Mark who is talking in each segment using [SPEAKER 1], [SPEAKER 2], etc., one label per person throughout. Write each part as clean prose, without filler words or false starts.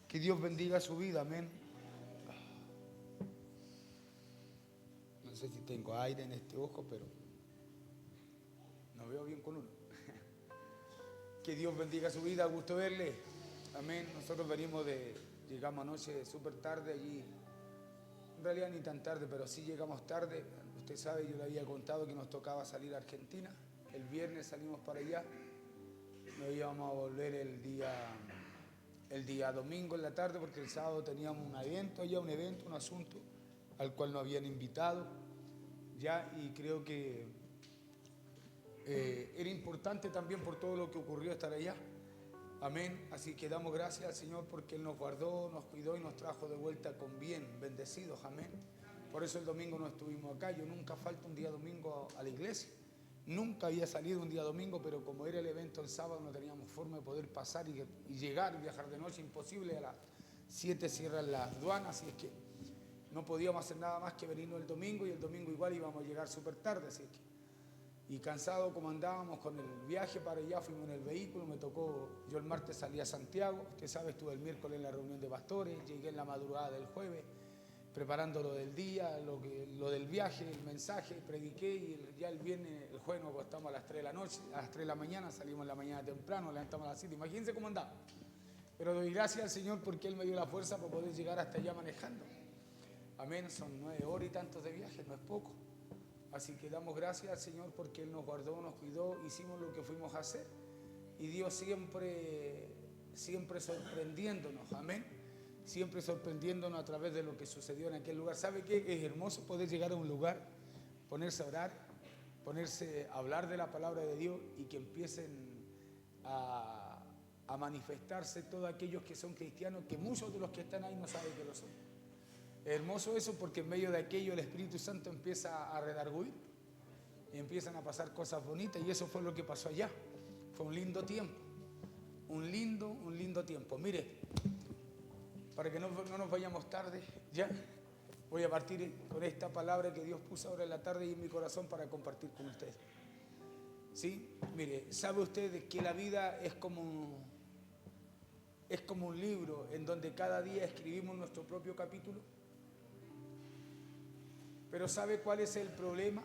[SPEAKER 1] Que Dios bendiga su vida, amén. No sé si tengo aire en este ojo, pero no veo bien con uno. Que Dios bendiga su vida, gusto verle. Amén. Nosotros llegamos anoche súper tarde allí. En realidad ni tan tarde, pero sí llegamos tarde. Usted sabe, yo le había contado que nos tocaba salir a Argentina. El viernes salimos para allá. Nos íbamos a volver el día domingo en la tarde, porque el sábado teníamos un evento, un asunto al cual nos habían invitado ya, y creo que era importante también por todo lo que ocurrió estar allá. Amén. Así que damos gracias al Señor porque Él nos guardó, nos cuidó y nos trajo de vuelta con bien, bendecidos. Amén. Por eso el domingo no estuvimos acá. Yo nunca falto un día domingo a la iglesia. Nunca había salido un día domingo, pero como era el evento el sábado no teníamos forma de poder pasar y llegar y viajar de noche. Imposible, a las 7 cierran las aduanas, así es que no podíamos hacer nada más que venirnos el domingo, y el domingo igual íbamos a llegar súper tarde, así es que. Y cansado como andábamos con el viaje para allá, fuimos en el vehículo, yo el martes salí a Santiago, usted sabe, estuve el miércoles en la reunión de pastores, llegué en la madrugada del jueves, preparando lo del día, lo del viaje, el mensaje, prediqué, y ya el viernes, el jueves nos acostamos a las 3 de la noche, a las 3 de la mañana, salimos en la mañana temprano, levantamos a las 7, imagínense cómo andaba. Pero doy gracias al Señor porque Él me dio la fuerza para poder llegar hasta allá manejando. Amén, son 9 horas y tantos de viaje, no es poco. Así que damos gracias al Señor porque Él nos guardó, nos cuidó, hicimos lo que fuimos a hacer. Y Dios siempre sorprendiéndonos, amén. Siempre sorprendiéndonos a través de lo que sucedió en aquel lugar. ¿Sabe qué? Es hermoso poder llegar a un lugar, ponerse a orar, ponerse a hablar de la palabra de Dios y que empiecen a manifestarse todos aquellos que son cristianos, que muchos de los que están ahí no saben que lo son. Es hermoso eso porque en medio de aquello el Espíritu Santo empieza a redarguir y empiezan a pasar cosas bonitas, y eso fue lo que pasó allá. Fue un lindo tiempo, un lindo tiempo. Mire, para que no nos vayamos tarde, ya voy a partir con esta palabra que Dios puso ahora en la tarde y en mi corazón para compartir con ustedes. ¿Sí? Mire, ¿sabe usted que la vida es como un libro en donde cada día escribimos nuestro propio capítulo? Pero ¿sabe cuál es el problema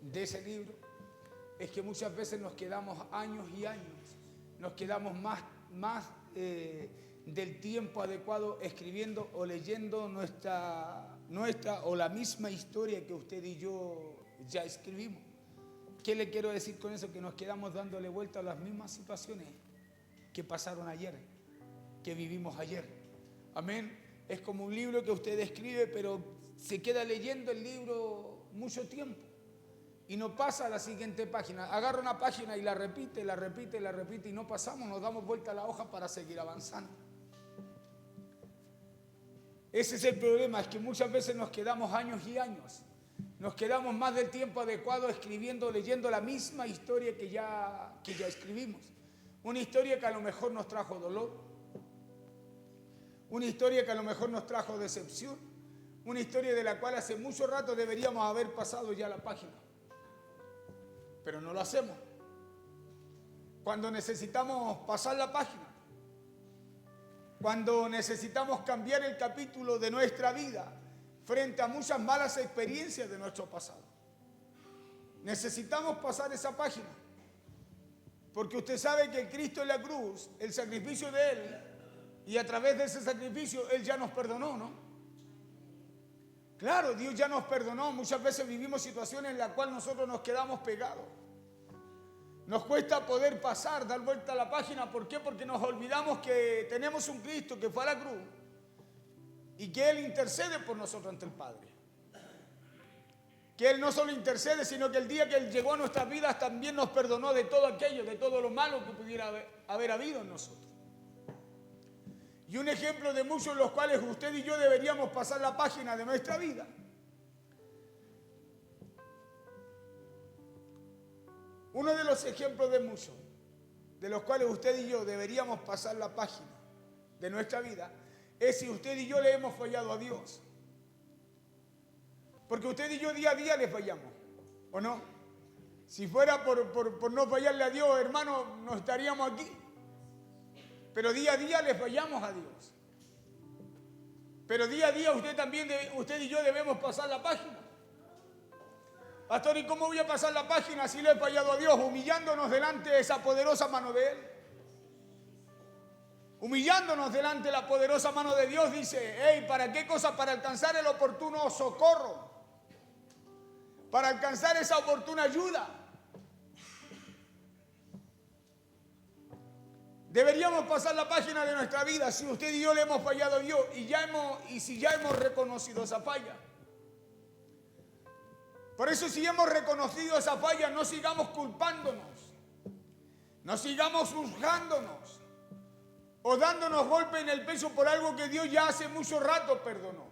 [SPEAKER 1] de ese libro? Es que muchas veces nos quedamos años y años, nos quedamos más del tiempo adecuado escribiendo o leyendo nuestra o la misma historia que usted y yo ya escribimos. ¿Qué le quiero decir con eso? Que nos quedamos dándole vuelta a las mismas situaciones que pasaron ayer, que vivimos ayer. Amén. Es como un libro que usted escribe, pero se queda leyendo el libro mucho tiempo y no pasa a la siguiente página. Agarra una página y la repite y no pasamos, nos damos vuelta a la hoja para seguir avanzando. Ese es el problema, es que muchas veces nos quedamos años y años, nos quedamos más del tiempo adecuado escribiendo, leyendo la misma historia que ya escribimos. Una historia que a lo mejor nos trajo dolor, una historia que a lo mejor nos trajo decepción, una historia de la cual hace mucho rato deberíamos haber pasado ya la página, pero no lo hacemos. Cuando necesitamos pasar la página, cuando necesitamos cambiar el capítulo de nuestra vida frente a muchas malas experiencias de nuestro pasado, necesitamos pasar esa página, porque usted sabe que Cristo en la cruz, el sacrificio de Él, y a través de ese sacrificio Él ya nos perdonó, ¿no? Claro, Dios ya nos perdonó. Muchas veces vivimos situaciones en las cuales nosotros nos quedamos pegados. Nos cuesta poder pasar, dar vuelta a la página. ¿Por qué? Porque nos olvidamos que tenemos un Cristo que fue a la cruz y que Él intercede por nosotros ante el Padre. Que Él no solo intercede, sino que el día que Él llegó a nuestras vidas también nos perdonó de todo aquello, de todo lo malo que pudiera haber habido en nosotros. Y un ejemplo de muchos en los cuales usted y yo deberíamos pasar la página de nuestra vida. Uno de los ejemplos de muchos, de los cuales usted y yo deberíamos pasar la página de nuestra vida, es si usted y yo le hemos fallado a Dios. Porque usted y yo día a día le fallamos, ¿o no? Si fuera por no fallarle a Dios, hermano, no estaríamos aquí. Pero día a día le fallamos a Dios. Pero día a día usted y yo debemos pasar la página. Pastor, ¿y cómo voy a pasar la página si le he fallado a Dios? Humillándonos delante de esa poderosa mano de Él. Humillándonos delante de la poderosa mano de Dios, dice, hey, ¿para qué cosa? Para alcanzar el oportuno socorro. Para alcanzar esa oportuna ayuda. Deberíamos pasar la página de nuestra vida si usted y yo le hemos fallado a Dios y si ya hemos reconocido esa falla. Por eso, si hemos reconocido esa falla, no sigamos culpándonos, no sigamos juzgándonos o dándonos golpe en el pecho por algo que Dios ya hace mucho rato perdonó.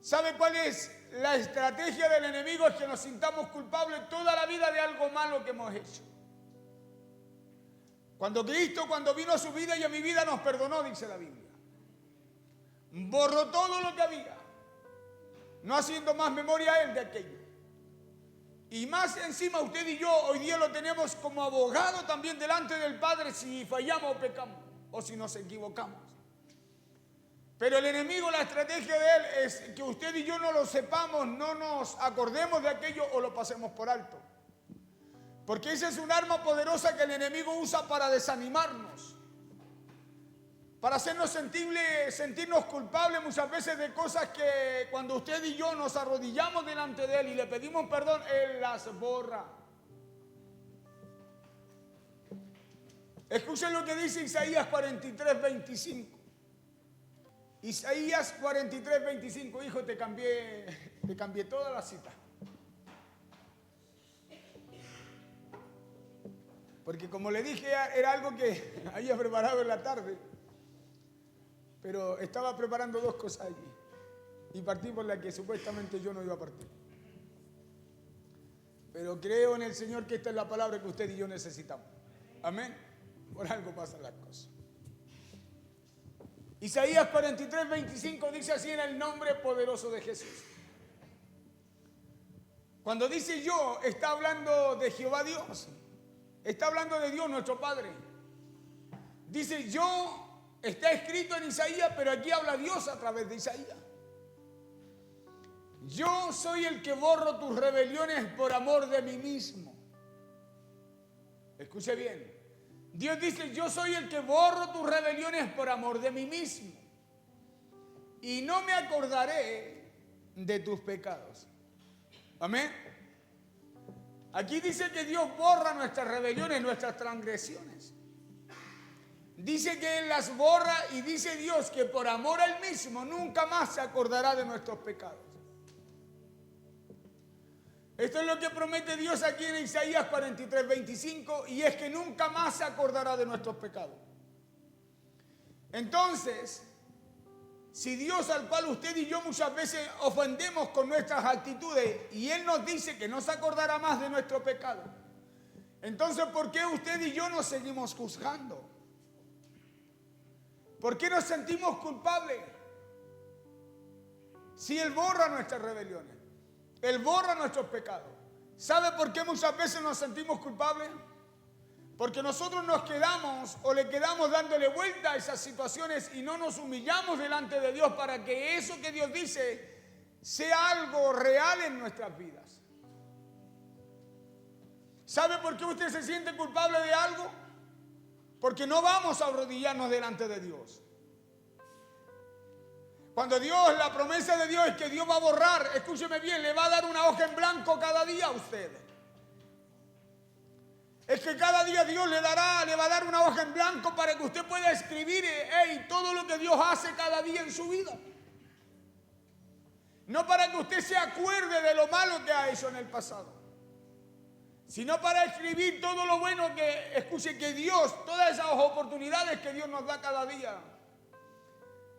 [SPEAKER 1] ¿Sabe cuál es la estrategia del enemigo? Es que nos sintamos culpables toda la vida de algo malo que hemos hecho. Cuando Cristo, cuando vino a su vida y a mi vida, nos perdonó, dice la Biblia. Borró todo lo que había, no haciendo más memoria a Él de aquello. Y más encima usted y yo hoy día lo tenemos como abogado también delante del Padre si fallamos o pecamos o si nos equivocamos. Pero el enemigo, la estrategia de él es que usted y yo no lo sepamos, no nos acordemos de aquello o lo pasemos por alto. Porque esa es un arma poderosa que el enemigo usa para desanimarnos, para hacernos sentirnos culpables muchas veces de cosas que cuando usted y yo nos arrodillamos delante de Él y le pedimos perdón, Él las borra. Escuchen lo que dice Isaías 43, 25. Isaías 43, 25. Hijo, te cambié toda la cita. Porque como le dije, era algo que había preparado en la tarde. Pero estaba preparando dos cosas allí. Y partí por la que supuestamente yo no iba a partir. Pero creo en el Señor que esta es la palabra que usted y yo necesitamos. Amén. Por algo pasan las cosas. Isaías 43, 25 dice así en el nombre poderoso de Jesús. Cuando dice yo, está hablando de Jehová Dios. Está hablando de Dios nuestro Padre. Dice yo, está escrito en Isaías, pero aquí habla Dios a través de Isaías. Yo soy el que borro tus rebeliones por amor de mí mismo. Escuche bien. Dios dice, yo soy el que borro tus rebeliones por amor de mí mismo. Y no me acordaré de tus pecados. Amén. Aquí dice que Dios borra nuestras rebeliones, nuestras transgresiones. Dice que Él las borra y dice Dios que por amor a Él mismo nunca más se acordará de nuestros pecados. Esto es lo que promete Dios aquí en Isaías 43, 25, y es que nunca más se acordará de nuestros pecados. Entonces, si Dios, al cual usted y yo muchas veces ofendemos con nuestras actitudes, y Él nos dice que no se acordará más de nuestro pecado, entonces ¿por qué usted y yo nos seguimos juzgando? ¿Por qué nos sentimos culpables? Si Él borra nuestras rebeliones, Él borra nuestros pecados. ¿Sabe por qué muchas veces nos sentimos culpables? Porque nosotros nos quedamos o le quedamos dándole vuelta a esas situaciones y no nos humillamos delante de Dios para que eso que Dios dice sea algo real en nuestras vidas. ¿Sabe por qué usted se siente culpable de algo? Porque no vamos a arrodillarnos delante de Dios. Cuando Dios, la promesa de Dios es que Dios va a borrar, escúcheme bien, le va a dar una hoja en blanco cada día a usted. Es que cada día Dios le va a dar una hoja en blanco para que usted pueda escribir todo lo que Dios hace cada día en su vida. No para que usted se acuerde de lo malo que ha hecho en el pasado, sino para escribir todo lo bueno que, escuche, que Dios, todas esas oportunidades que Dios nos da cada día,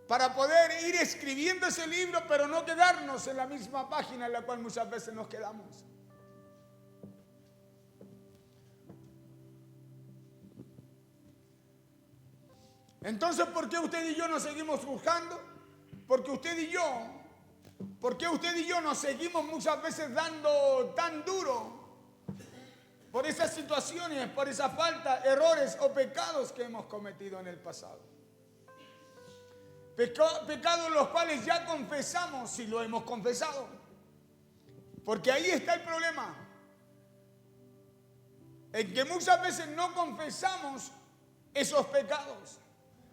[SPEAKER 1] para poder ir escribiendo ese libro, pero no quedarnos en la misma página en la cual muchas veces nos quedamos. Entonces, ¿por qué usted y yo nos seguimos juzgando? ¿Por qué usted y yo nos seguimos muchas veces dando tan duro por esas situaciones, por esa falta, errores o pecados que hemos cometido en el pasado. Pecados los cuales ya confesamos si lo hemos confesado. Porque ahí está el problema. En que muchas veces no confesamos esos pecados.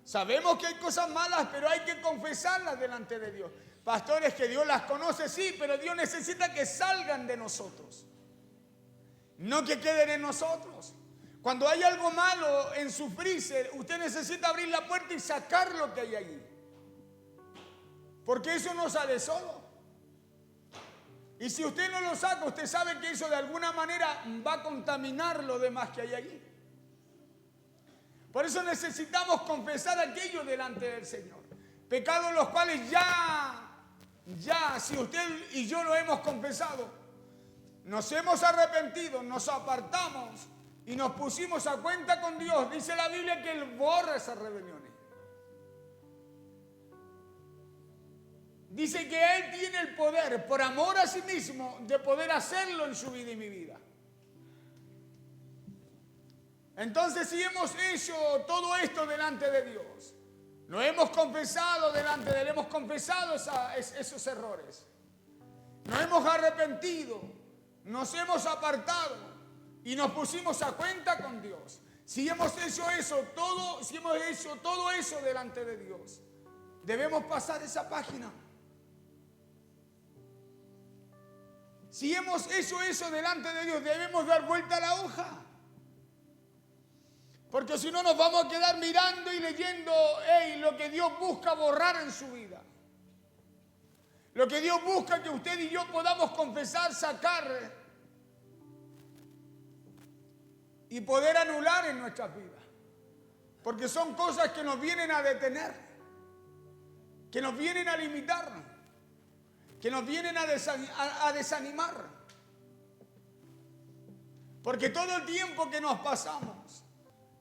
[SPEAKER 1] Sabemos que hay cosas malas, pero hay que confesarlas delante de Dios. Pastores, que Dios las conoce, sí, pero Dios necesita que salgan de nosotros. No que queden en nosotros. Cuando hay algo malo en su freezer, usted necesita abrir la puerta y sacar lo que hay allí. Porque eso no sale solo. Y si usted no lo saca, usted sabe que eso de alguna manera va a contaminar lo demás que hay allí. Por eso necesitamos confesar aquello delante del Señor. Pecados los cuales ya, si usted y yo lo hemos confesado, nos hemos arrepentido, nos apartamos y nos pusimos a cuenta con Dios. Dice la Biblia que Él borra esas rebeliones. Dice que Él tiene el poder, por amor a sí mismo, de poder hacerlo en su vida y mi vida. Entonces, si hemos hecho todo esto delante de Dios, lo hemos confesado delante de Él, hemos confesado esos errores, nos hemos arrepentido, nos hemos apartado y nos pusimos a cuenta con Dios. Si hemos hecho todo eso delante de Dios, debemos pasar esa página. Si hemos hecho eso delante de Dios, debemos dar vuelta a la hoja. Porque si no nos vamos a quedar mirando y leyendo lo que Dios busca borrar en su vida. Lo que Dios busca que usted y yo podamos confesar, sacar y poder anular en nuestras vidas. Porque son cosas que nos vienen a detener, que nos vienen a limitar, que nos vienen a desanimar. Porque todo el tiempo que nos pasamos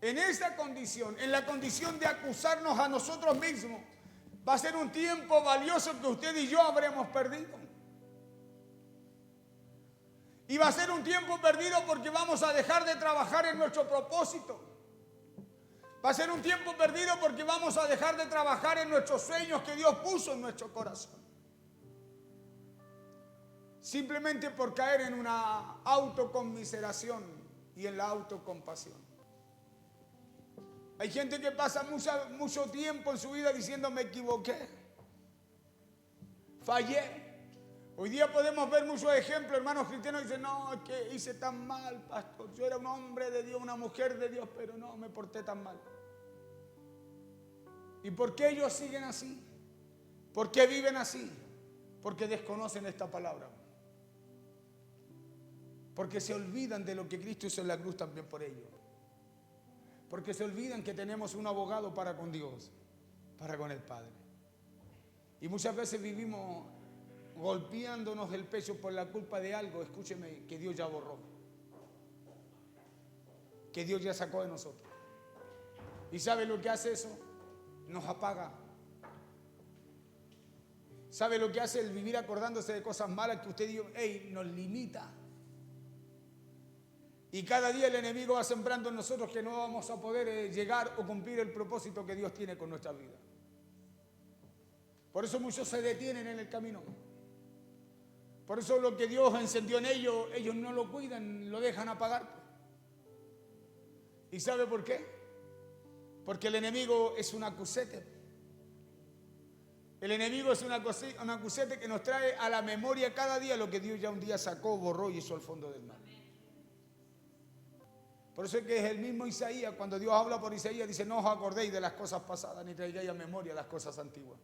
[SPEAKER 1] en esta condición, en la condición de acusarnos a nosotros mismos, va a ser un tiempo valioso que usted y yo habremos perdido. Y va a ser un tiempo perdido porque vamos a dejar de trabajar en nuestro propósito. Va a ser un tiempo perdido porque vamos a dejar de trabajar en nuestros sueños que Dios puso en nuestro corazón. Simplemente por caer en una autoconmiseración y en la autocompasión. Hay gente que pasa mucho tiempo en su vida diciendo me equivoqué, fallé. Hoy día podemos ver muchos ejemplos, hermanos cristianos, que dicen, no, es que hice tan mal, pastor. Yo era un hombre de Dios, una mujer de Dios, pero no, me porté tan mal. ¿Y por qué ellos siguen así? ¿Por qué viven así? Porque desconocen esta palabra. Porque se olvidan de lo que Cristo hizo en la cruz también por ellos. Porque se olvidan que tenemos un abogado para con Dios, para con el Padre. Y muchas veces vivimos golpeándonos el pecho por la culpa de algo, escúcheme, que Dios ya borró. Que Dios ya sacó de nosotros. ¿Y sabe lo que hace eso? Nos apaga. ¿Sabe lo que hace el vivir acordándose de cosas malas que usted dijo, nos limita? Y cada día el enemigo va sembrando en nosotros que no vamos a poder llegar o cumplir el propósito que Dios tiene con nuestra vida. Por eso muchos se detienen en el camino. Por eso lo que Dios encendió en ellos, ellos no lo cuidan, lo dejan apagar. ¿Y sabe por qué? Porque el enemigo es un acusete. El enemigo es un acusete que nos trae a la memoria cada día lo que Dios ya un día sacó, borró y hizo al fondo del mar. Por eso es que es el mismo Isaías, cuando Dios habla por Isaías, dice, no os acordéis de las cosas pasadas, ni traigáis a memoria las cosas antiguas.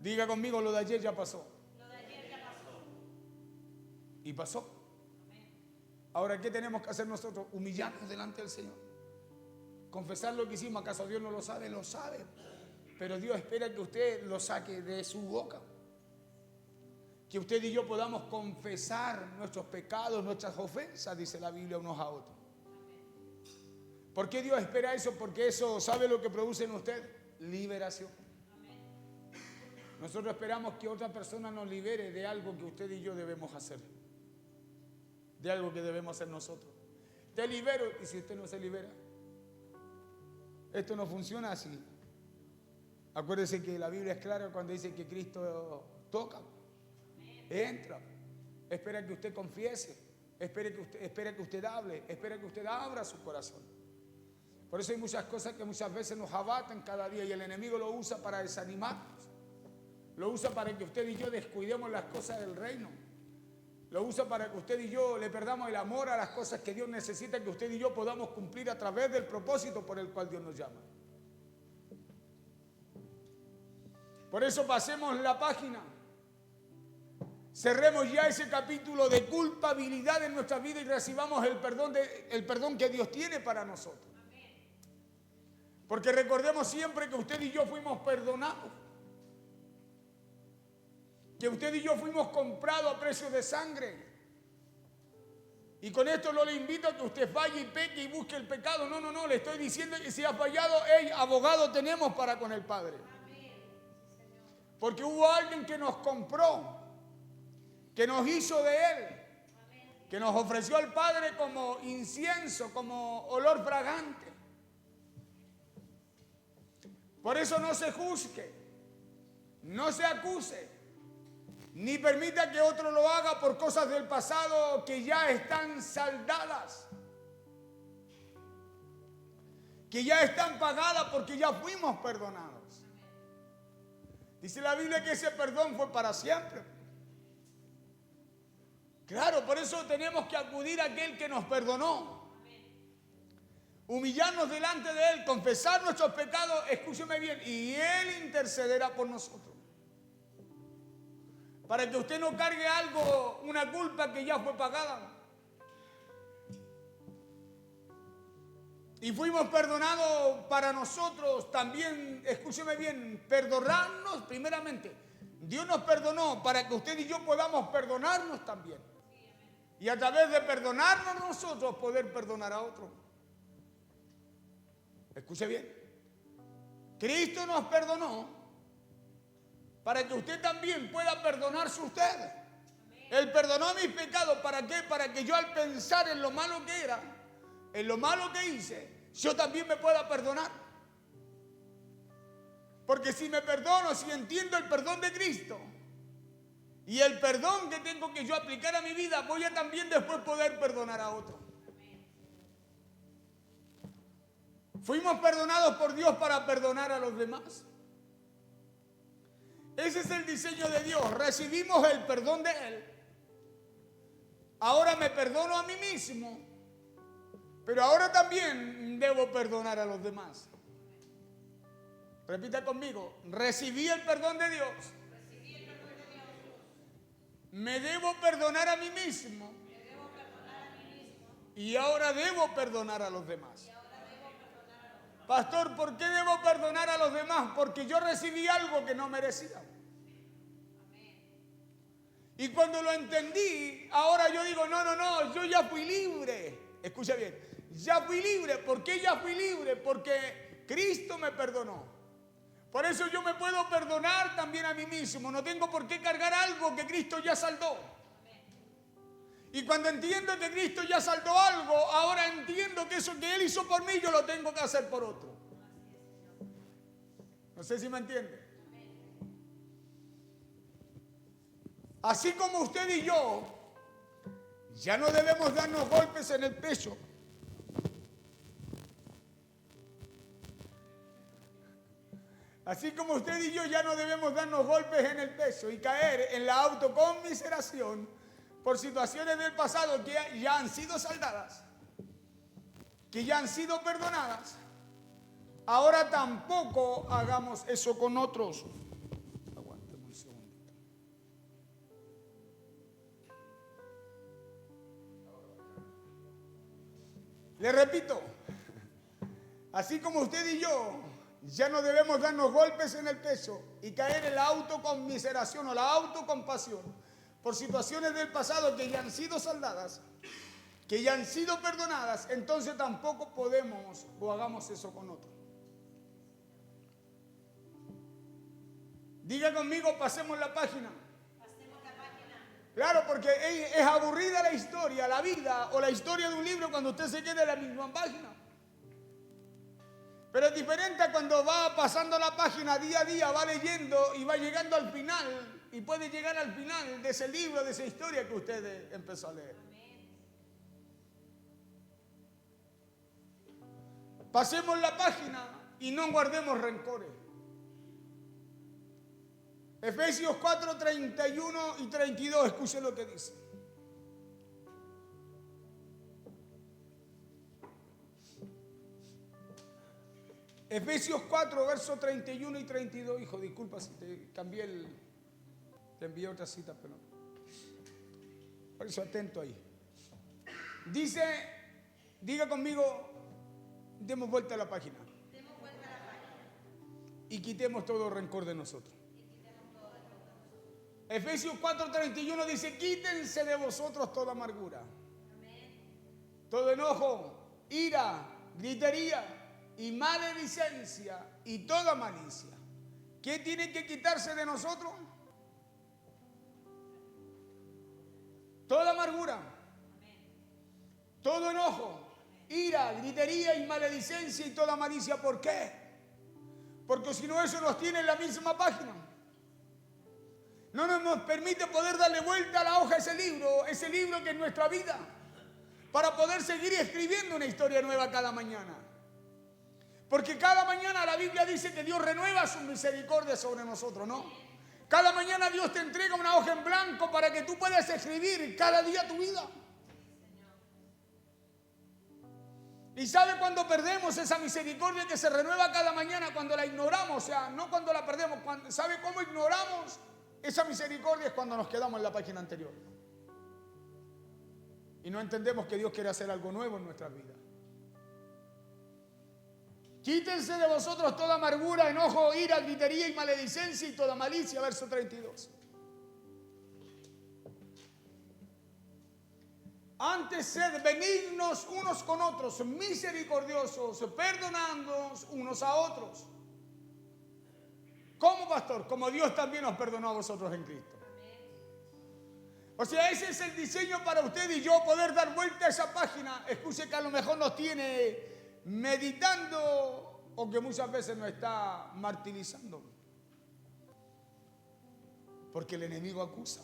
[SPEAKER 1] Diga conmigo, lo de ayer ya pasó.
[SPEAKER 2] Lo de ayer ya pasó.
[SPEAKER 1] Y pasó. Ahora, ¿qué tenemos que hacer nosotros? Humillarnos delante del Señor. Confesar lo que hicimos. ¿Acaso Dios no lo sabe? Lo sabe. Pero Dios espera que usted lo saque de su boca. Que usted y yo podamos confesar nuestros pecados, nuestras ofensas, dice la Biblia, unos a otros. ¿Por qué Dios espera eso? Porque eso, ¿sabe lo que produce en usted? Liberación. Nosotros esperamos que otra persona nos libere de algo que usted y yo debemos hacer. de algo que debemos hacer nosotros. Te libero, y si usted no se libera, esto no funciona así. Acuérdese que la Biblia es clara cuando dice que Cristo toca, entra, espera que usted confiese, espera que usted hable, espera que usted abra su corazón. Por eso hay muchas cosas que muchas veces nos abatan cada día y el enemigo lo usa para desanimarnos. Lo usa para que usted y yo descuidemos las cosas del reino. Lo usa para que usted y yo le perdamos el amor a las cosas que Dios necesita que usted y yo podamos cumplir a través del propósito por el cual Dios nos llama. Por eso pasemos la página. Cerremos ya ese capítulo de culpabilidad en nuestra vida y recibamos el perdón que Dios tiene para nosotros. Porque recordemos siempre que usted y yo fuimos perdonados. Que usted y yo fuimos comprados a precio de sangre. Y con esto no le invito a que usted falle y peque y busque el pecado. No, no, no. Le estoy diciendo que si ha fallado, abogado tenemos para con el Padre. Porque hubo alguien que nos compró, que nos hizo de Él, que nos ofreció al Padre como incienso, como olor fragante. Por eso no se juzgue, no se acuse, ni permita que otro lo haga por cosas del pasado que ya están saldadas, que ya están pagadas porque ya fuimos perdonados. Dice la Biblia que ese perdón fue para siempre. Claro, por eso tenemos que acudir a aquel que nos perdonó. Humillarnos delante de Él, confesar nuestros pecados, escúcheme bien, y Él intercederá por nosotros. Para que usted no cargue algo, una culpa que ya fue pagada. Y fuimos perdonados para nosotros también, escúcheme bien, perdonarnos primeramente. Dios nos perdonó para que usted y yo podamos perdonarnos también. Y a través de perdonarnos nosotros poder perdonar a otros. Escuche bien. Cristo nos perdonó para que usted también pueda perdonarse usted. Él perdonó mis pecados. ¿Para qué? Para que yo al pensar en lo malo que era, en lo malo que hice, yo también me pueda perdonar. Porque si me perdono, si entiendo el perdón de Cristo y el perdón que tengo que yo aplicar a mi vida, voy a también después poder perdonar a otro. Fuimos perdonados por Dios para perdonar a los demás. Ese es el diseño de Dios. Recibimos el perdón de Él. Ahora me perdono a mí mismo, pero ahora también debo perdonar a los demás. Repita conmigo. Recibí el perdón de Dios. Me debo perdonar a mí mismo. Y ahora debo perdonar a los demás. Pastor, ¿por qué debo perdonar a los demás? Porque yo recibí algo que no merecía. Y cuando lo entendí, ahora yo digo, no, yo ya fui libre. Escucha bien, ya fui libre. ¿Por qué ya fui libre? Porque Cristo me perdonó. Por eso yo me puedo perdonar también a mí mismo. No tengo por qué cargar algo que Cristo ya saldó. Y cuando entiendo que Cristo ya saldó algo, ahora entiendo que eso que Él hizo por mí, yo lo tengo que hacer por otro. No sé si me entiende. Así como usted y yo, ya no debemos darnos golpes en el pecho. Así como usted y yo ya no debemos darnos golpes en el pecho y caer en la autoconmiseración por situaciones del pasado que ya han sido saldadas, que ya han sido perdonadas. Ahora tampoco hagamos eso con otros. Aguántame un segundito. Le repito, así como usted y yo ya no debemos darnos golpes en el pecho y caer en la autoconmiseración o la autocompasión por situaciones del pasado que ya han sido saldadas, que ya han sido perdonadas, entonces tampoco podemos o hagamos eso con otros. Diga conmigo, pasemos la página. Claro, porque es aburrida la historia, la vida o la historia de un libro cuando usted se queda en la misma página. Pero es diferente a cuando va pasando la página día a día, va leyendo y va llegando al final y puede llegar al final de ese libro, de esa historia que usted empezó a leer. Pasemos la página y no guardemos rencores. Efesios 4, 31 y 32, escuche lo que dice. Efesios 4, versos 31 y 32. Hijo, disculpa si te cambié te envié otra cita, pero por eso atento ahí. Dice, diga conmigo, demos vuelta a la página. Demos vuelta a la página. Y quitemos todo rencor de nosotros. Efesios 4:31 dice, quítense de vosotros toda amargura, amén, todo enojo, ira, gritería y maledicencia y toda malicia. ¿Qué tiene que quitarse de nosotros? Toda amargura, amén, todo enojo, ira, gritería y maledicencia y toda malicia. ¿Por qué? Porque si no, eso nos tiene en la misma página. No nos permite poder darle vuelta a la hoja a ese libro que es nuestra vida, para poder seguir escribiendo una historia nueva cada mañana. Porque cada mañana la Biblia dice que Dios renueva su misericordia sobre nosotros, ¿no? Cada mañana Dios te entrega una hoja en blanco para que tú puedas escribir cada día tu vida. ¿Y sabe cuando perdemos esa misericordia que se renueva cada mañana? Cuando la ignoramos, o sea, no cuando la perdemos. ¿Sabe cómo ignoramos esa misericordia? Es cuando nos quedamos en la página anterior y no entendemos que Dios quiere hacer algo nuevo en nuestras vidas. Quítense de vosotros toda amargura, enojo, ira, gritería y maledicencia y toda malicia. Verso 32. Antes sed benignos unos con otros, misericordiosos, perdonándonos unos a otros. ¿Cómo, pastor? Como Dios también nos perdonó a vosotros en Cristo. O sea, ese es el diseño para usted y yo, poder dar vuelta a esa página. Escuche que a lo mejor nos tiene meditando o que muchas veces nos está martirizando. Porque el enemigo acusa.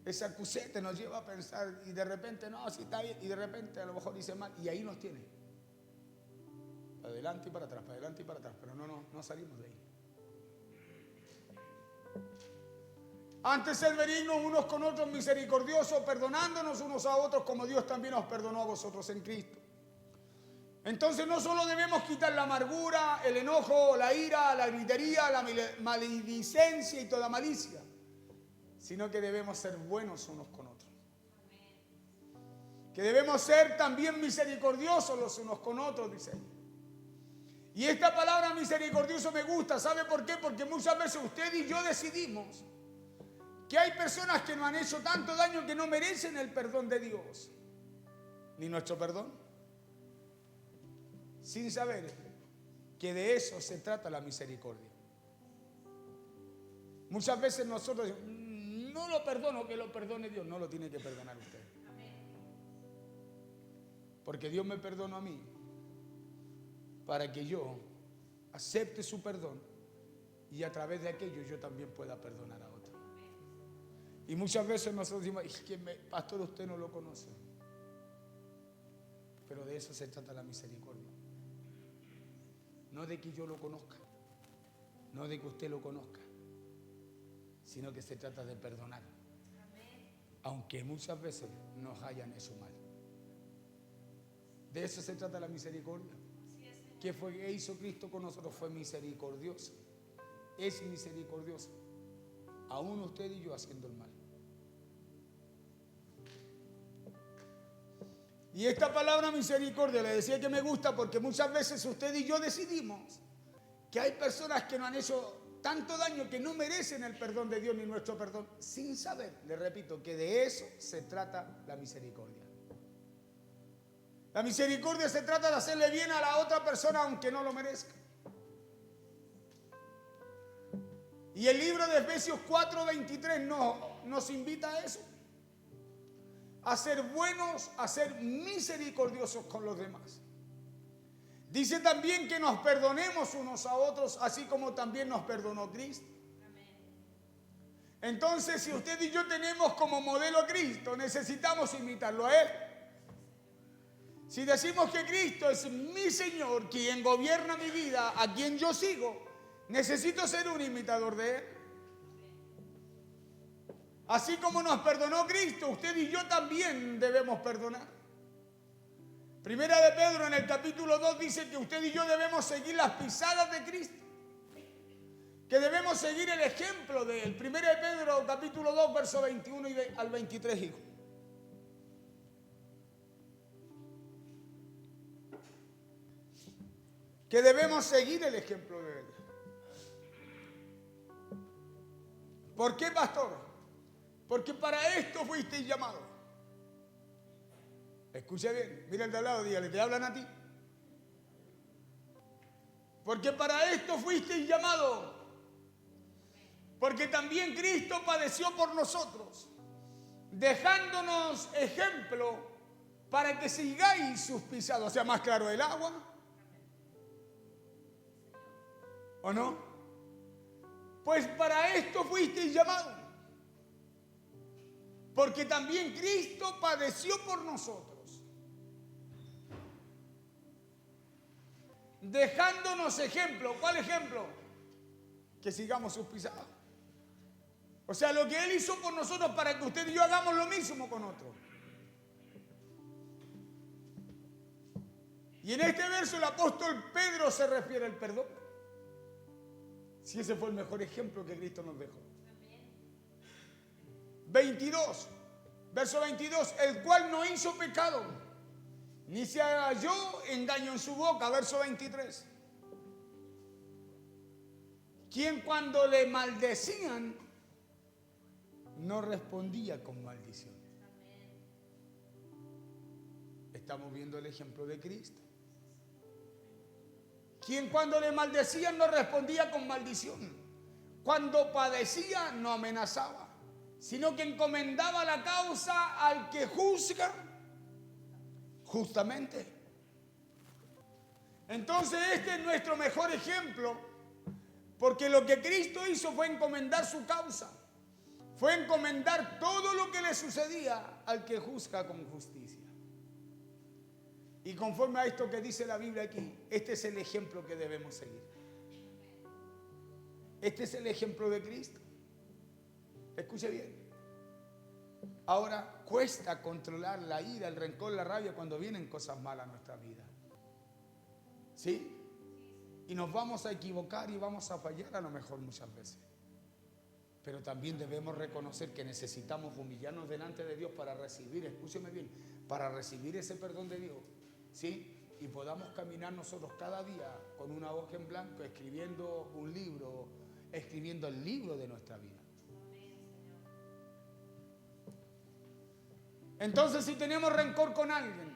[SPEAKER 1] Ese acusete nos lleva a pensar y de repente, no, si está bien, y de repente a lo mejor dice mal, y ahí nos tiene. Para adelante y para atrás, para adelante y para atrás, pero no salimos de ahí. Antes ser benignos unos con otros, misericordiosos, perdonándonos unos a otros como Dios también os perdonó a vosotros en Cristo. Entonces no solo debemos quitar la amargura, el enojo, la ira, la gritería, la maledicencia y toda malicia, sino que debemos ser buenos unos con otros. Que debemos ser también misericordiosos los unos con otros, dice él. Y esta palabra misericordioso me gusta. ¿Sabe por qué? Porque muchas veces usted y yo decidimos que hay personas que nos han hecho tanto daño que no merecen el perdón de Dios, ni nuestro perdón, sin saber que de eso se trata la misericordia. Muchas veces nosotros decimos, no lo perdono, que lo perdone Dios. No lo tiene que perdonar usted. Porque Dios me perdonó a mí para que yo acepte su perdón y a través de aquello yo también pueda perdonar a otros. Y muchas veces nosotros decimos, es que pastor, usted no lo conoce. Pero de eso se trata la misericordia. No de que yo lo conozca, no de que usted lo conozca, sino que se trata de perdonar. Aunque muchas veces nos hayan hecho mal. De eso se trata la misericordia. ¿Qué fue que hizo Cristo con nosotros? Fue misericordioso. Es misericordioso. Aún usted y yo haciendo el mal. Y esta palabra misericordia le decía que me gusta porque muchas veces usted y yo decidimos que hay personas que nos han hecho tanto daño que no merecen el perdón de Dios ni nuestro perdón, sin saber, le repito, que de eso se trata la misericordia. La misericordia se trata de hacerle bien a la otra persona aunque no lo merezca. Y el libro de Efesios 4:23 nos invita a eso. A ser buenos, a ser misericordiosos con los demás. Dice también que nos perdonemos unos a otros, así como también nos perdonó Cristo. Entonces, si usted y yo tenemos como modelo a Cristo, necesitamos imitarlo a Él. Si decimos que Cristo es mi Señor, quien gobierna mi vida, a quien yo sigo, necesito ser un imitador de Él. Así como nos perdonó Cristo, usted y yo también debemos perdonar. Primera de Pedro en el capítulo 2 dice que usted y yo debemos seguir las pisadas de Cristo. Que debemos seguir el ejemplo de Él. Primera de Pedro capítulo 2 verso 21 al 23, hijo. Que debemos seguir el ejemplo de Él. ¿Por qué, pastor? Porque para esto fuisteis llamados. Escuche bien, mira el de al lado, dígale, ¿te hablan a ti? Porque para esto fuisteis llamados. Porque también Cristo padeció por nosotros, dejándonos ejemplo para que sigáis sus pisadas. O sea, más claro el agua. ¿O no? Pues para esto fuisteis llamados. Porque también Cristo padeció por nosotros, dejándonos ejemplo. ¿Cuál ejemplo? Que sigamos sus pisadas. O sea, lo que Él hizo por nosotros para que usted y yo hagamos lo mismo con otros. Y en este verso el apóstol Pedro se refiere al perdón. Si ese fue el mejor ejemplo que Cristo nos dejó. 22, verso 22, el cual no hizo pecado, ni se halló engaño en su boca. Verso 23. Quien cuando le maldecían, no respondía con maldición. Estamos viendo el ejemplo de Cristo. Quien cuando le maldecían, no respondía con maldición. Cuando padecía, no amenazaba, sino que encomendaba la causa al que juzga justamente. Entonces este es nuestro mejor ejemplo, porque lo que Cristo hizo fue encomendar su causa, fue encomendar todo lo que le sucedía al que juzga con justicia. Y conforme a esto que dice la Biblia aquí, este es el ejemplo que debemos seguir. Este es el ejemplo de Cristo. Escuche bien. Ahora, cuesta controlar la ira, el rencor, la rabia cuando vienen cosas malas a nuestra vida. ¿Sí? Y nos vamos a equivocar y vamos a fallar a lo mejor muchas veces. Pero también debemos reconocer que necesitamos humillarnos delante de Dios para recibir, escúcheme bien, para recibir ese perdón de Dios. ¿Sí? Y podamos caminar nosotros cada día con una hoja en blanco, escribiendo un libro, escribiendo el libro de nuestra vida. Entonces, si tenemos rencor con alguien,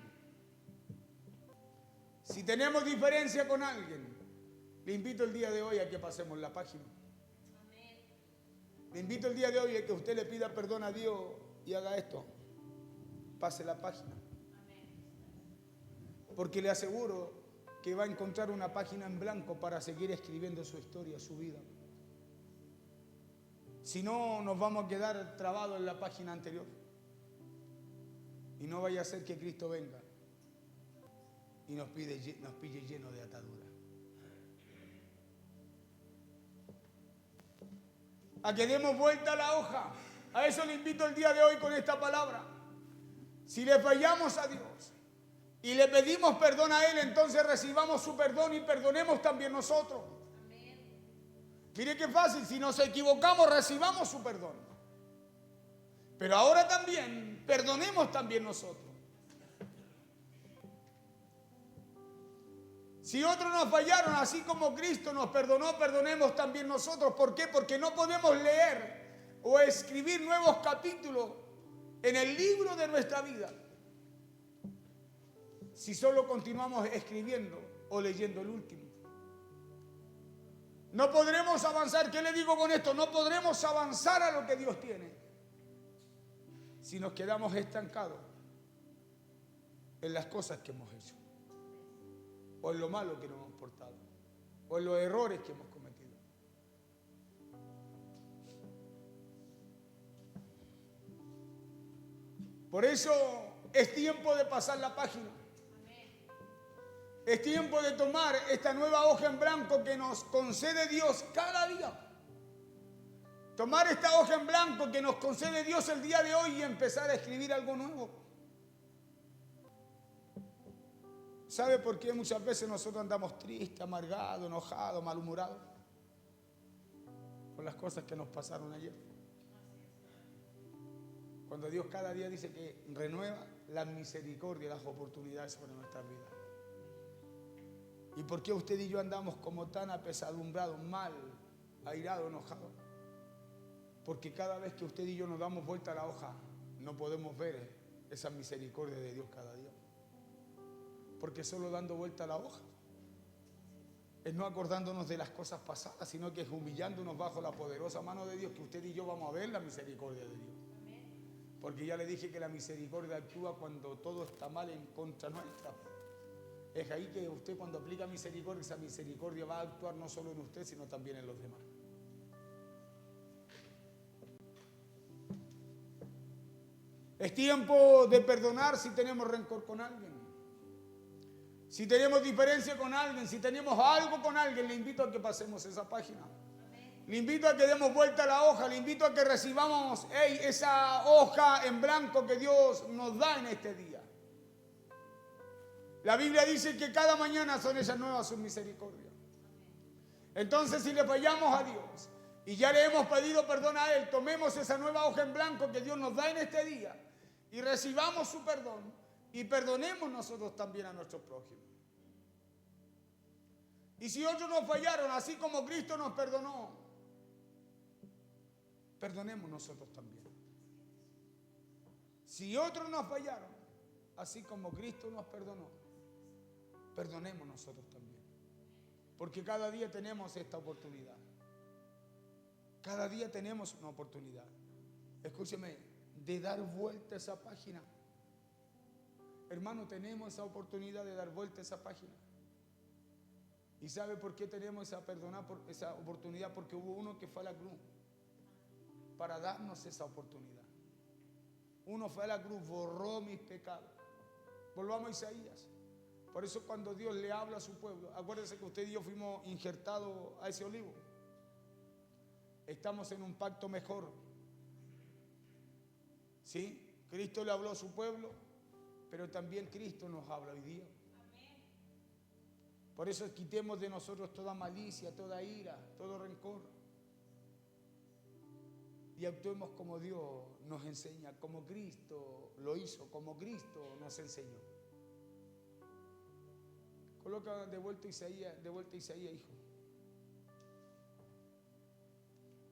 [SPEAKER 1] si tenemos diferencia con alguien, le invito el día de hoy a que pasemos la página. Le invito el día de hoy a que usted le pida perdón a Dios y haga esto. Pase la página. Porque le aseguro que va a encontrar una página en blanco para seguir escribiendo su historia, su vida. Si no, nos vamos a quedar trabados en la página anterior. Y no vaya a ser que Cristo venga y nos pille lleno de atadura. A que demos vuelta a la hoja. A eso le invito el día de hoy con esta palabra. Si le fallamos a Dios y le pedimos perdón a Él, entonces recibamos su perdón y perdonemos también nosotros. Amén. Mire qué fácil, si nos equivocamos, recibamos su perdón. Pero ahora también, perdonemos también nosotros. Si otros nos fallaron, así como Cristo nos perdonó, perdonemos también nosotros. ¿Por qué? Porque no podemos leer o escribir nuevos capítulos en el libro de nuestra vida si solo continuamos escribiendo o leyendo el último. No podremos avanzar. ¿Qué le digo con esto? No podremos avanzar a lo que Dios tiene si nos quedamos estancados en las cosas que hemos hecho, o en lo malo que nos hemos portado, o en los errores que hemos cometido. Por eso es tiempo de pasar la página. Es tiempo de tomar esta nueva hoja en blanco que nos concede Dios cada día. Tomar esta hoja en blanco que nos concede Dios el día de hoy y empezar a escribir algo nuevo. ¿Sabe por qué muchas veces nosotros andamos tristes, amargados, enojados, malhumorados? Por las cosas que nos pasaron ayer. Cuando Dios cada día dice que renueva la misericordia y las oportunidades sobre nuestras vidas. ¿Y por qué usted y yo andamos como tan apesadumbrados, mal, airados, enojados? Porque cada vez que usted y yo nos damos vuelta a la hoja, no podemos ver esa misericordia de Dios cada día. Porque solo dando vuelta a la hoja es no acordándonos de las cosas pasadas, sino que es humillándonos bajo la poderosa mano de Dios que usted y yo vamos a ver la misericordia de Dios. Porque ya le dije que la misericordia actúa cuando todo está mal en contra nuestra. Es ahí que usted, cuando aplica misericordia, esa misericordia va a actuar no solo en usted, sino también en los demás. Es tiempo de perdonar si tenemos rencor con alguien. Si tenemos diferencia con alguien, si tenemos algo con alguien, le invito a que pasemos esa página. Le invito a que demos vuelta a la hoja, le invito a que recibamos esa hoja en blanco que Dios nos da en este día. La Biblia dice que cada mañana son esas nuevas sus misericordias. Entonces, si le fallamos a Dios y ya le hemos pedido perdón a Él, tomemos esa nueva hoja en blanco que Dios nos da en este día y recibamos su perdón y perdonemos nosotros también a nuestros prójimos. Y si otros nos fallaron, así como Cristo nos perdonó, perdonemos nosotros también. Si otros nos fallaron, así como Cristo nos perdonó, perdonemos nosotros también. Porque cada día tenemos esta oportunidad. Cada día tenemos una oportunidad. Escúcheme, de dar vuelta a esa página. Hermano, tenemos esa oportunidad de dar vuelta a esa página. ¿Y sabe por qué tenemos esa oportunidad? Porque hubo uno que fue a la cruz para darnos esa oportunidad. Uno fue a la cruz, borró mis pecados. Volvamos a Isaías. Por eso cuando Dios le habla a su pueblo, acuérdense que usted y yo fuimos injertados a ese olivo. Estamos en un pacto mejor. ¿Sí? Cristo le habló a su pueblo, pero también Cristo nos habla hoy día. Por eso quitemos de nosotros toda malicia, toda ira, todo rencor. Y actuemos como Dios nos enseña, como Cristo lo hizo, como Cristo nos enseñó. Coloca de vuelta Isaías, hijo.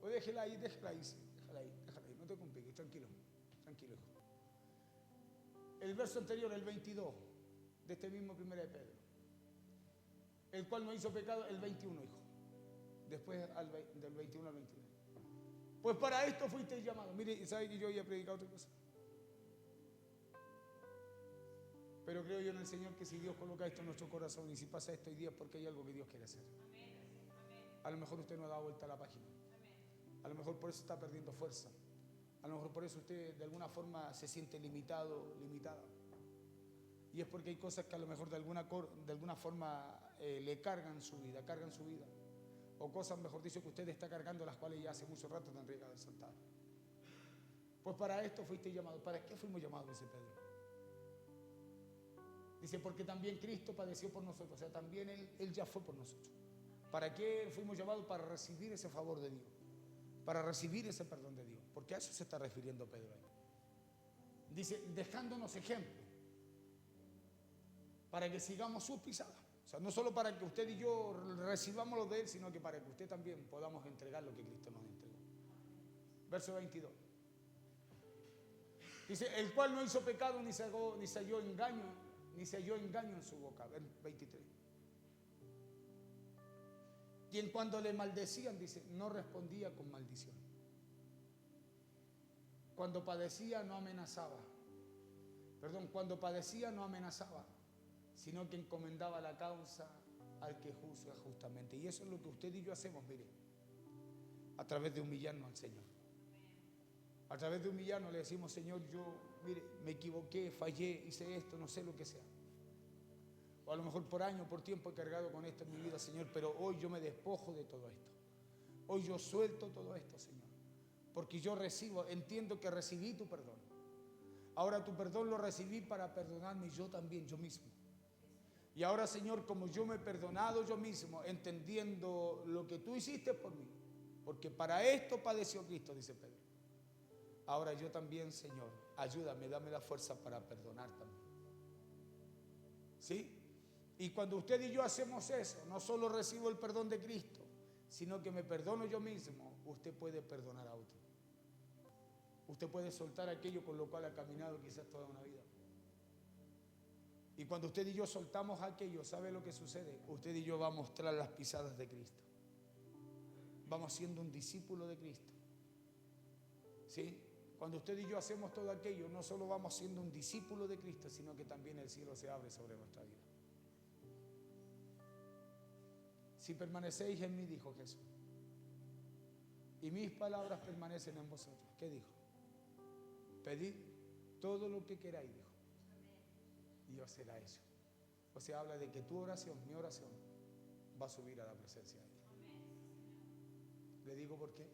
[SPEAKER 1] O déjela ahí, no te compliques, tranquilo, hijo. El verso anterior, el 22, de este mismo 1 de Pedro. El cual no hizo pecado, el 21, hijo. Después del 21 al 22. Pues para esto fuisteis llamados. Mire, ¿sabe que yo había predicado otra cosa? Pero creo yo en el Señor que si Dios coloca esto en nuestro corazón y si pasa esto hoy día es porque hay algo que Dios quiere hacer. A lo mejor usted no ha dado vuelta a la página. A lo mejor por eso está perdiendo fuerza. A lo mejor por eso usted de alguna forma se siente limitado, limitada. Y es porque hay cosas que a lo mejor de alguna forma le cargan su vida. O cosas, mejor dicho, que usted está cargando, las cuales ya hace mucho rato tendría que haber soltado. Pues para esto fuiste llamado. ¿Para qué fuimos llamados? Dice Pedro. Dice, porque también Cristo padeció por nosotros. O sea, también Él ya fue por nosotros. ¿Para qué fuimos llamados? Para recibir ese favor de Dios. Para recibir ese perdón de Dios. Porque a eso se está refiriendo Pedro ahí. Dice, dejándonos ejemplo. Para que sigamos sus pisadas. O sea, no solo para que usted y yo recibamos lo de Él, sino que para que usted también podamos entregar lo que Cristo nos entregó. Verso 22. Dice, el cual no hizo pecado ni se halló engaño en su boca. 23. Quien cuando le maldecían, dice, no respondía con maldición. Cuando padecía no amenazaba. Cuando padecía no amenazaba, sino que encomendaba la causa al que juzga justamente. Y eso es lo que usted y yo hacemos, mire, a través de humillarnos al Señor. A través de humillarnos le decimos: Señor, yo, mire, me equivoqué, fallé, hice esto, no sé lo que sea. O a lo mejor por años, por tiempo he cargado con esto en mi vida, Señor, pero hoy yo me despojo de todo esto. Hoy yo suelto todo esto, Señor, porque yo recibo, entiendo que recibí tu perdón. Ahora tu perdón lo recibí para perdonarme yo también, yo mismo. Y ahora, Señor, como yo me he perdonado yo mismo, entendiendo lo que tú hiciste por mí, porque para esto padeció Cristo, dice Pedro. Ahora yo también, Señor, ayúdame, dame la fuerza para perdonar también. ¿Sí? Y cuando usted y yo hacemos eso, no solo recibo el perdón de Cristo, sino que me perdono yo mismo, usted puede perdonar a otro. Usted puede soltar aquello con lo cual ha caminado quizás toda una vida. Y cuando usted y yo soltamos aquello, ¿sabe lo que sucede? Usted y yo vamos a mostrar las pisadas de Cristo. Vamos siendo un discípulo de Cristo. ¿Sí? Cuando usted y yo hacemos todo aquello, no solo vamos siendo un discípulo de Cristo, sino que también el cielo se abre sobre nuestra vida. Si permanecéis en mí, dijo Jesús, y mis palabras permanecen en vosotros. ¿Qué dijo? Pedid todo lo que queráis, dijo, y os será hecho. O sea, habla de que tu oración, mi oración, va a subir a la presencia de Dios. Le digo por qué.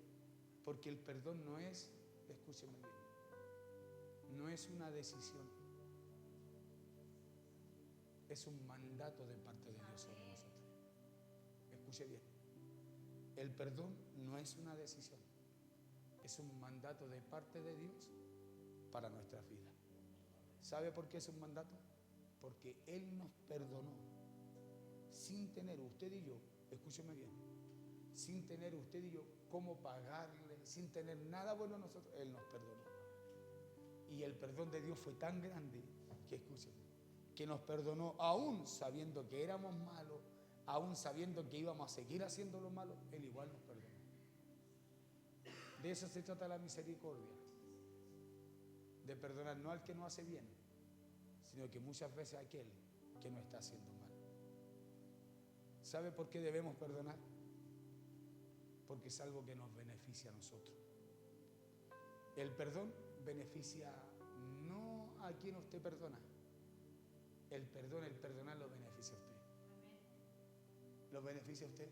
[SPEAKER 1] Porque el perdón no es, escúcheme bien, no es una decisión, es un mandato de parte de Dios sobre nosotros. Escuche bien, el perdón no es una decisión, es un mandato de parte de Dios para nuestras vidas. ¿Sabe por qué es un mandato? Porque Él nos perdonó sin tener usted y yo, escúcheme bien, sin tener usted y yo cómo pagarle, sin tener nada bueno nosotros, Él nos perdonó. Y el perdón de Dios fue tan grande que, escúcheme, que nos perdonó aún sabiendo que éramos malos, aún sabiendo que íbamos a seguir haciendo lo malo, Él igual nos perdonó. De eso se trata la misericordia, de perdonar no al que no hace bien, sino que muchas veces a aquel que no está haciendo mal. ¿Sabe por qué debemos perdonar? Porque es algo que nos beneficia a nosotros. El perdón beneficia no a quien usted perdona. El perdonar lo beneficia a usted. ¿Lo beneficia a usted?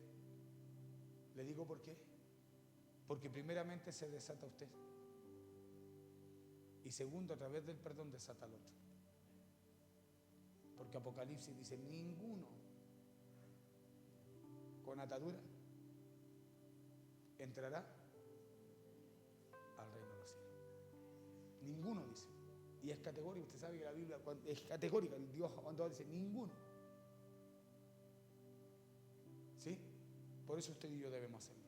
[SPEAKER 1] Le digo por qué. Porque primeramente se desata a usted. Y segundo, a través del perdón desata al otro. Porque Apocalipsis dice: ninguno con atadura entrará al reino de los cielos. Ninguno, dice. Y es categórico. Usted sabe que la Biblia es categórica. Dios cuando dice ninguno. ¿Sí? Por eso usted y yo debemos hacerlo.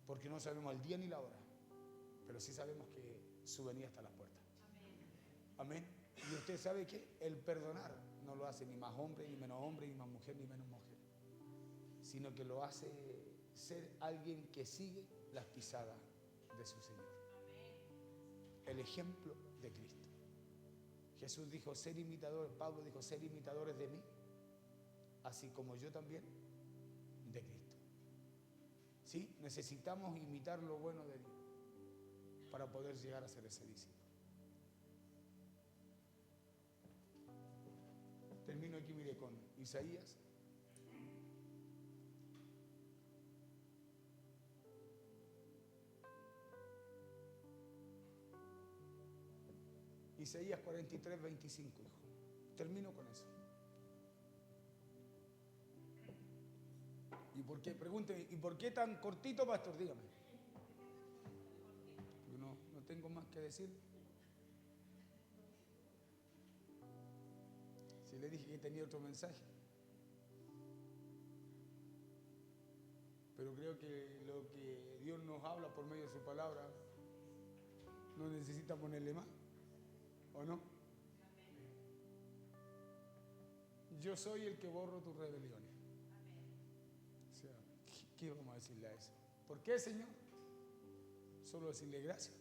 [SPEAKER 1] Porque no sabemos el día ni la hora, pero sí sabemos que su venida está a las puertas. Amén. Y usted sabe que el perdonar no lo hace ni más hombre, ni menos hombre, ni más mujer, ni menos mujer, sino que lo hace ser alguien que sigue las pisadas de su Señor. El ejemplo de Cristo. Jesús dijo: ser imitadores, Pablo dijo: ser imitadores de mí, así como yo también de Cristo. ¿Sí? Necesitamos imitar lo bueno de Dios para poder llegar a ser ese discípulo. Termino aquí, mire, con Isaías. Isaías 43, 25, hijo. Termino con eso. ¿Y por qué? Pregúnteme, ¿y por qué tan cortito, pastor? Dígame. Porque no tengo más que decir. Si le dije que tenía otro mensaje. Pero creo que lo que Dios nos habla por medio de su palabra no necesita ponerle más. ¿O no? Yo soy el que borro tus rebeliones. O sea, ¿qué vamos a decirle a eso? ¿Por qué, Señor? Solo decirle gracias.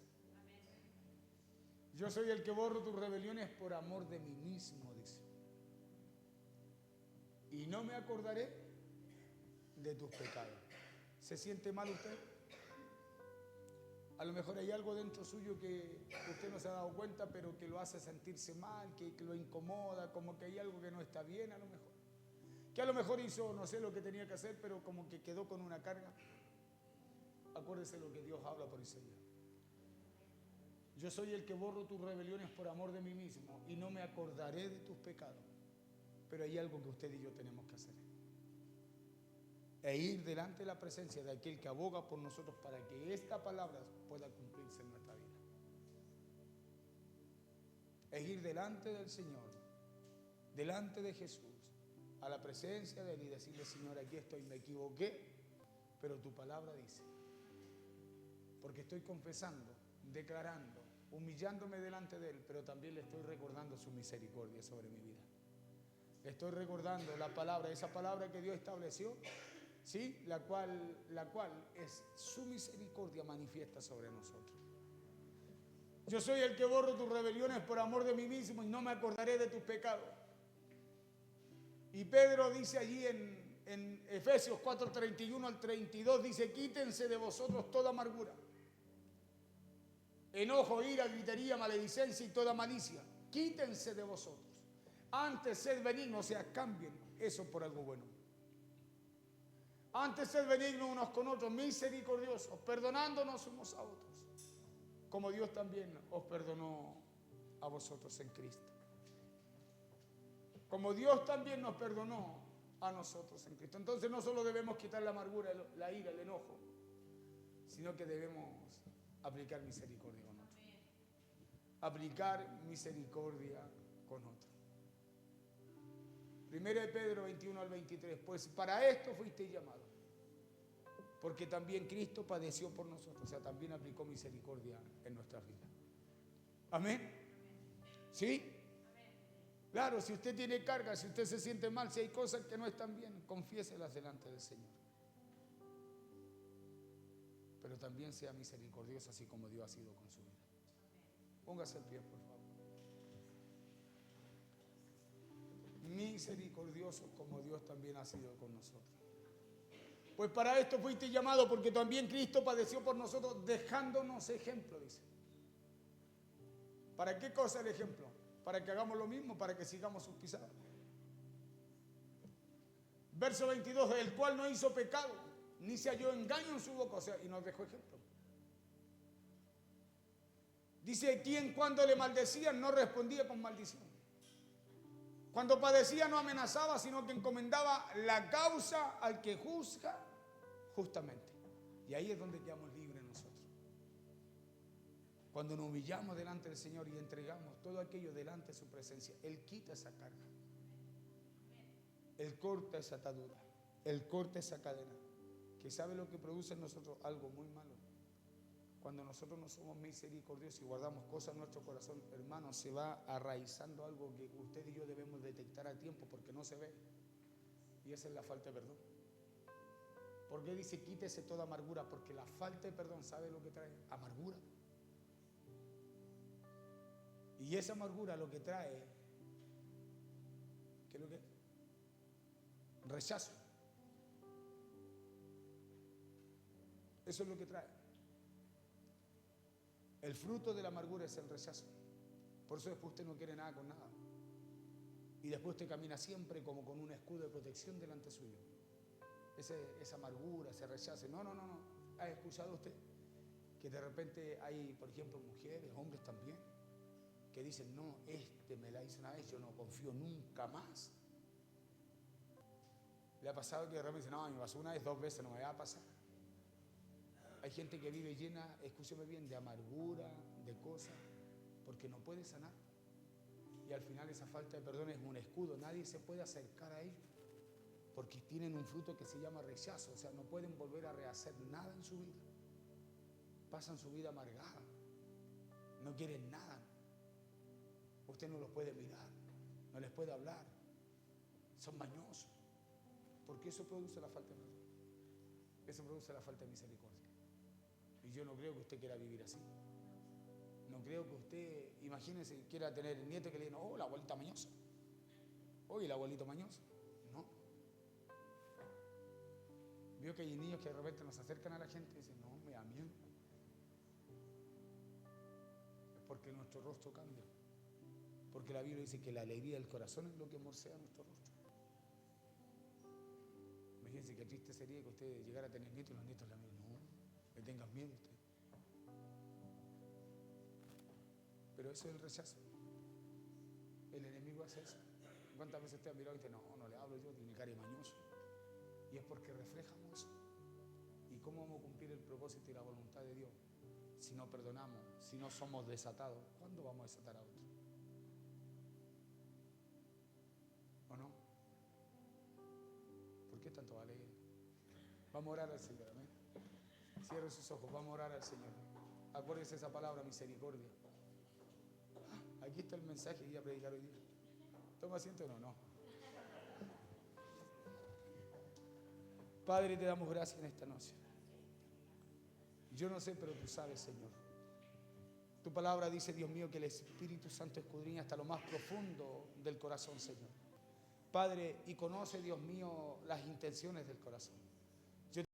[SPEAKER 1] Yo soy el que borro tus rebeliones por amor de mí mismo, dice. Y no me acordaré de tus pecados. ¿Se siente mal usted? A lo mejor hay algo dentro suyo que usted no se ha dado cuenta, pero que lo hace sentirse mal, que lo incomoda, como que hay algo que no está bien a lo mejor. Que a lo mejor hizo, no sé lo que tenía que hacer, pero como que quedó con una carga. Acuérdese lo que Dios habla por Isaías. Yo soy el que borro tus rebeliones por amor de mí mismo y no me acordaré de tus pecados. Pero hay algo que usted y yo tenemos que hacer. E ir delante de la presencia de aquel que aboga por nosotros para que esta palabra pueda cumplirse en nuestra vida. E ir delante del Señor, delante de Jesús, a la presencia de Él y decirle: Señor, aquí estoy, me equivoqué, pero tu palabra dice. Porque estoy confesando, declarando, humillándome delante de Él, pero también le estoy recordando su misericordia sobre mi vida. Le estoy recordando la palabra, esa palabra que Dios estableció, ¿sí? La cual es su misericordia manifiesta sobre nosotros. Yo soy el que borro tus rebeliones por amor de mí mismo y no me acordaré de tus pecados. Y Pedro dice allí en Efesios 4:31 al 32, dice: quítense de vosotros toda amargura, enojo, ira, gritería, maledicencia y toda malicia. Quítense de vosotros. Antes sed benignos, o sea, cambien eso por algo bueno. Antes sed benignos unos con otros, misericordiosos, perdonándonos unos a otros, como Dios también os perdonó a vosotros en Cristo. Como Dios también nos perdonó a nosotros en Cristo. Entonces no solo debemos quitar la amargura, la ira, el enojo, sino que debemos aplicar misericordia con otros. Aplicar misericordia con otros. 1 Pedro 21 al 23, pues para esto fuisteis llamados, porque también Cristo padeció por nosotros, o sea, también aplicó misericordia en nuestras vidas. Amén. ¿Sí? Claro, si usted tiene carga, si usted se siente mal, si hay cosas que no están bien, confiéselas delante del Señor. Pero también sea misericordioso, así como Dios ha sido con su vida. Póngase el pie, por favor. Misericordioso como Dios también ha sido con nosotros. Pues para esto fuiste llamado, porque también Cristo padeció por nosotros, dejándonos ejemplo, dice. ¿Para qué cosa el ejemplo? Para que hagamos lo mismo, para que sigamos sus pisadas. Verso 22, el cual no hizo pecado, ni se halló engaño en su boca, o sea, y nos dejó ejemplo. Dice, quien cuando le maldecían no respondía con maldición. Cuando padecía no amenazaba, sino que encomendaba la causa al que juzga justamente. Y ahí es donde quedamos libres nosotros. Cuando nos humillamos delante del Señor y entregamos todo aquello delante de su presencia, Él quita esa carga. Él corta esa atadura. Él corta esa cadena. Que sabe lo que produce en nosotros algo muy malo. Cuando nosotros no somos misericordiosos y guardamos cosas en nuestro corazón, hermano, se va arraizando algo que usted y yo debemos detectar a tiempo porque no se ve. Y esa es la falta de perdón. ¿Por qué dice quítese toda amargura? Porque la falta de perdón, ¿sabe lo que trae? Amargura. Y esa amargura lo que trae, ¿qué es lo que es? Rechazo. Eso es lo que trae. El fruto de la amargura es el rechazo. Por eso después usted no quiere nada con nada. Y después usted camina siempre como con un escudo de protección delante suyo. Esa amargura, ese rechazo. No. ¿Ha escuchado usted que de repente hay, por ejemplo, mujeres, hombres también, que dicen, no, me la hizo una vez, yo no confío nunca más? ¿Le ha pasado que de repente dice, no, me pasó una vez, 2 veces, no me va a pasar? Hay gente que vive llena, escúcheme bien, de amargura, de cosas, porque no puede sanar. Y al final esa falta de perdón es un escudo. Nadie se puede acercar a ellos, porque tienen un fruto que se llama rechazo. O sea, no pueden volver a rehacer nada en su vida. Pasan su vida amargada. No quieren nada. Usted no los puede mirar, no les puede hablar. Son mañosos. Porque eso produce la falta de perdón. Eso produce la falta de misericordia. Y yo no creo que usted quiera vivir así. No creo que usted, imagínese, quiera tener el nieto que le diga, oh, la abuelita mañosa. Oye, el abuelito mañoso. No. Veo que hay niños que de repente nos acercan a la gente y dicen, no, me da miedo. Es porque nuestro rostro cambia. Porque la Biblia dice que la alegría del corazón es lo que morcea nuestro rostro. Imagínense qué triste sería que usted llegara a tener nietos y los nietos le miren, no, le tengan miedo a usted. Pero eso es el rechazo. El enemigo hace eso. ¿Cuántas veces usted ha mirado y dice, no, no le hablo yo, tiene cara de mañoso? Y es porque reflejamos eso. ¿Y cómo vamos a cumplir el propósito y la voluntad de Dios si no perdonamos, si no somos desatados? ¿Cuándo vamos a desatar a otro? ¿O no? ¿Por qué tanto vale? Vamos a orar al Señor, amén. Cierre sus ojos, vamos a orar al Señor. Acuérdese esa palabra, misericordia. Aquí está el mensaje que iba a predicar hoy día. ¿Toma asiento o no? No. Padre, te damos gracias en esta noche. Yo no sé, pero tú sabes, Señor. Tu palabra dice, Dios mío, que el Espíritu Santo escudriña hasta lo más profundo del corazón, Señor. Padre, y conoce, Dios mío, las intenciones del corazón.